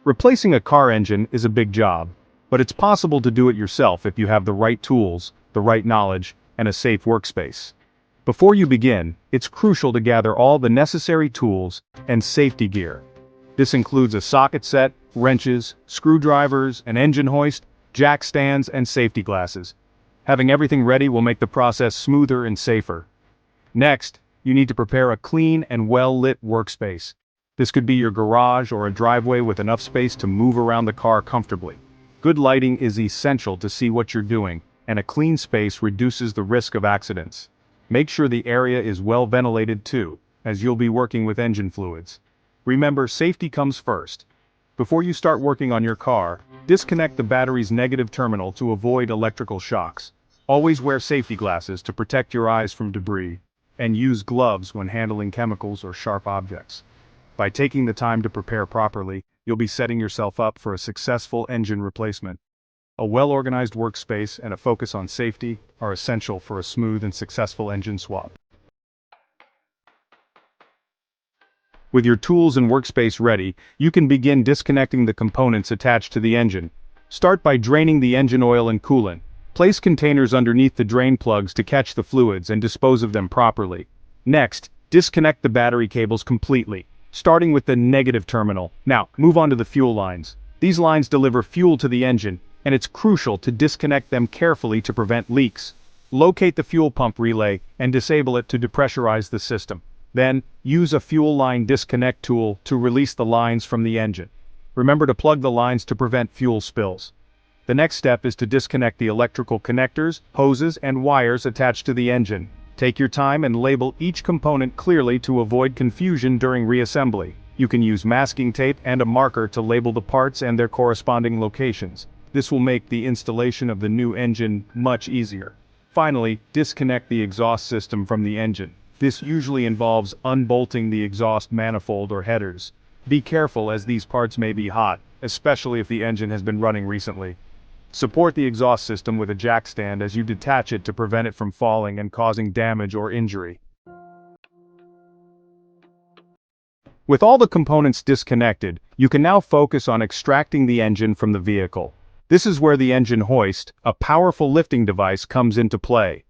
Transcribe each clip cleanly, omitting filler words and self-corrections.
Replacing a car engine is a big job, but it's possible to do it yourself if you have the right tools, the right knowledge, and a safe workspace. Before you begin, it's crucial to gather all the necessary tools and safety gear. This includes a socket set, wrenches, screwdrivers, an engine hoist, jack stands, and safety glasses. Having everything ready will make the process smoother and safer. Next, you need to prepare a clean and well-lit workspace. This could be your garage or a driveway with enough space to move around the car comfortably. Good lighting is essential to see what you're doing, and a clean space reduces the risk of accidents. Make sure the area is well ventilated too, as you'll be working with engine fluids. Remember, safety comes first. Before you start working on your car, disconnect the battery's negative terminal to avoid electrical shocks. Always wear safety glasses to protect your eyes from debris, and use gloves when handling chemicals or sharp objects. By taking the time to prepare properly, you'll be setting yourself up for a successful engine replacement. A well-organized workspace and a focus on safety are essential for a smooth and successful engine swap. With your tools and workspace ready, you can begin disconnecting the components attached to the engine. Start by draining the engine oil and coolant. Place containers underneath the drain plugs to catch the fluids and dispose of them properly. Next, disconnect the battery cables completely, starting with the negative terminal. Now, move on to the fuel lines. These lines deliver fuel to the engine, and it's crucial to disconnect them carefully to prevent leaks. Locate the fuel pump relay and disable it to depressurize the system. Then, use a fuel line disconnect tool to release the lines from the engine. Remember to plug the lines to prevent fuel spills. The next step is to disconnect the electrical connectors, hoses, and wires attached to the engine. Take your time and label each component clearly to avoid confusion during reassembly. You can use masking tape and a marker to label the parts and their corresponding locations. This will make the installation of the new engine much easier. Finally, disconnect the exhaust system from the engine. This usually involves unbolting the exhaust manifold or headers. Be careful, as these parts may be hot, especially if the engine has been running recently. Support the exhaust system with a jack stand as you detach it to prevent it from falling and causing damage or injury. With all the components disconnected, you can now focus on extracting the engine from the vehicle. This is where the engine hoist, a powerful lifting device, comes into play.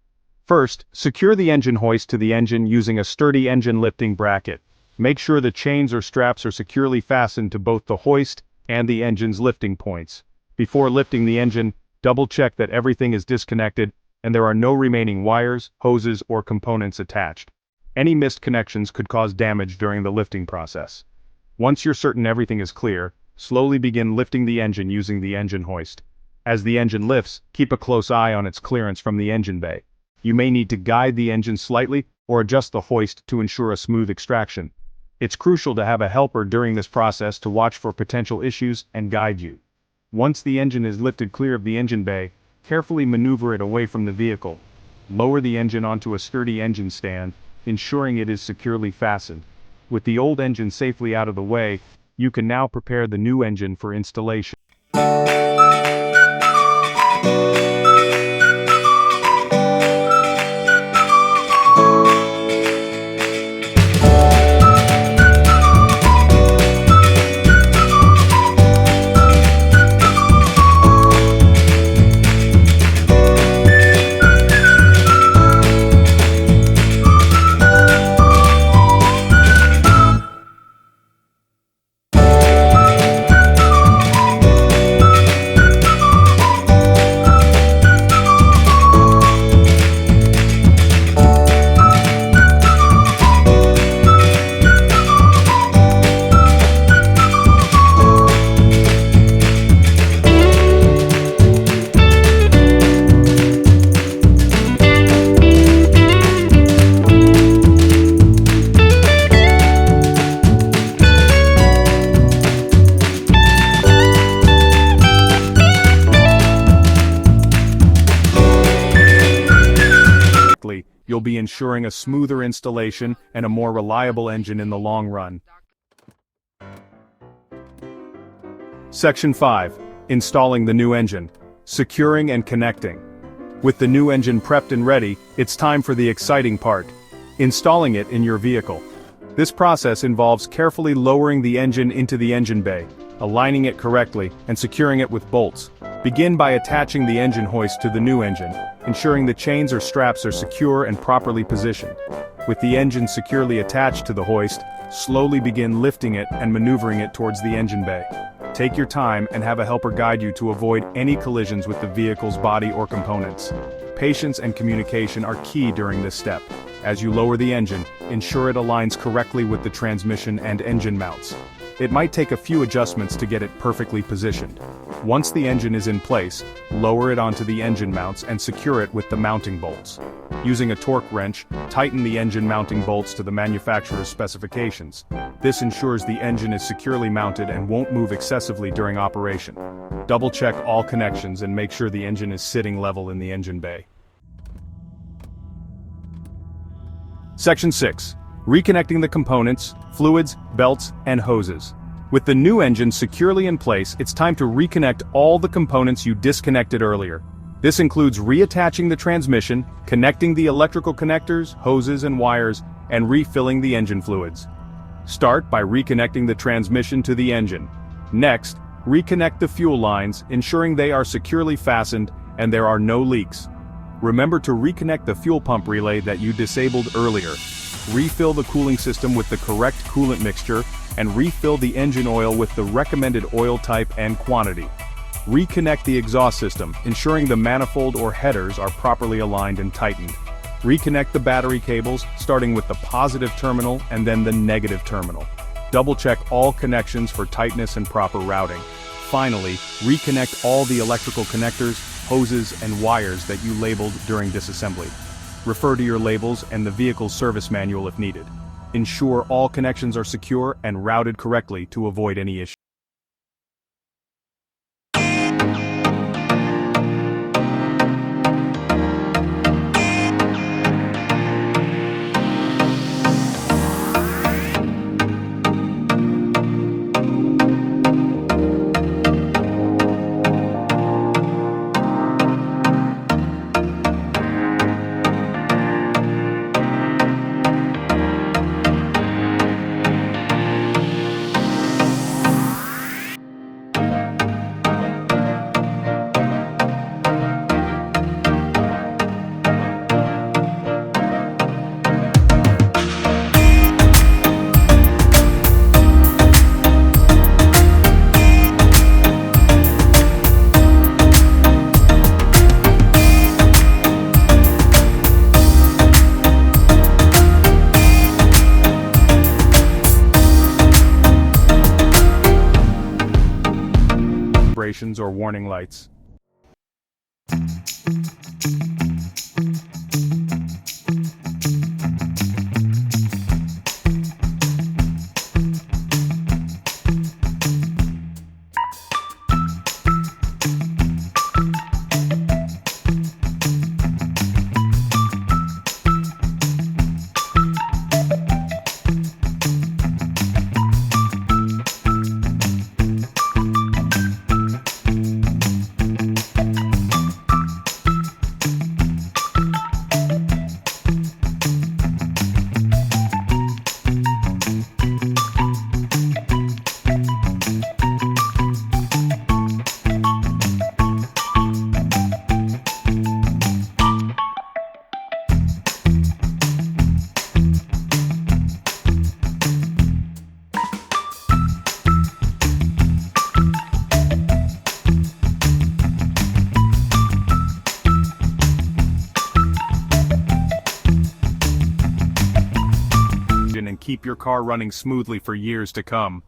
First, secure the engine hoist to the engine using a sturdy engine lifting bracket. Make sure the chains or straps are securely fastened to both the hoist and the engine's lifting points. Before lifting the engine, double-check that everything is disconnected and there are no remaining wires, hoses, or components attached. Any missed connections could cause damage during the lifting process. Once you're certain everything is clear, slowly begin lifting the engine using the engine hoist. As the engine lifts, keep a close eye on its clearance from the engine bay. You may need to guide the engine slightly or adjust the hoist to ensure a smooth extraction. It's crucial to have a helper during this process to watch for potential issues and guide you. Once the engine is lifted clear of the engine bay, carefully maneuver it away from the vehicle. Lower the engine onto a sturdy engine stand, ensuring it is securely fastened. With the old engine safely out of the way, you can now prepare the new engine for installation. You'll be ensuring a smoother installation and a more reliable engine in the long run. Section 5. Installing the new engine. Securing and connecting. With the new engine prepped and ready, it's time for the exciting part: installing it in your vehicle. This process involves carefully lowering the engine into the engine bay. aligning it correctly, and securing it with bolts. Begin by attaching the engine hoist to the new engine, ensuring the chains or straps are secure and properly positioned. With the engine securely attached to the hoist, slowly begin lifting it and maneuvering it towards the engine bay. Take your time and have a helper guide you to avoid any collisions with the vehicle's body or components. Patience and communication are key during this step. As you lower the engine, ensure it aligns correctly with the transmission and engine mounts. It might take a few adjustments to get it perfectly positioned. Once the engine is in place, lower it onto the engine mounts and secure it with the mounting bolts. Using a torque wrench, tighten the engine mounting bolts to the manufacturer's specifications. This ensures the engine is securely mounted and won't move excessively during operation. Double-check all connections and make sure the engine is sitting level in the engine bay. Section 6. Reconnecting the components, fluids, belts, and hoses. With the new engine securely in place, it's time to reconnect all the components you disconnected earlier. This includes reattaching the transmission, connecting the electrical connectors, hoses and wires, and refilling the engine fluids. Start by reconnecting the transmission to the engine. Next, reconnect the fuel lines, ensuring they are securely fastened and there are no leaks. Remember to reconnect the fuel pump relay that you disabled earlier. Refill the cooling system with the correct coolant mixture, and refill the engine oil with the recommended oil type and quantity. Reconnect the exhaust system, ensuring the manifold or headers are properly aligned and tightened. Reconnect the battery cables, starting with the positive terminal and then the negative terminal. Double-check all connections for tightness and proper routing. Finally, reconnect all the electrical connectors, hoses, and wires that you labeled during disassembly. Refer to your labels and the vehicle's service manual if needed. Ensure all connections are secure and routed correctly to avoid any issues. Or warning lights. And keep your car running smoothly for years to come.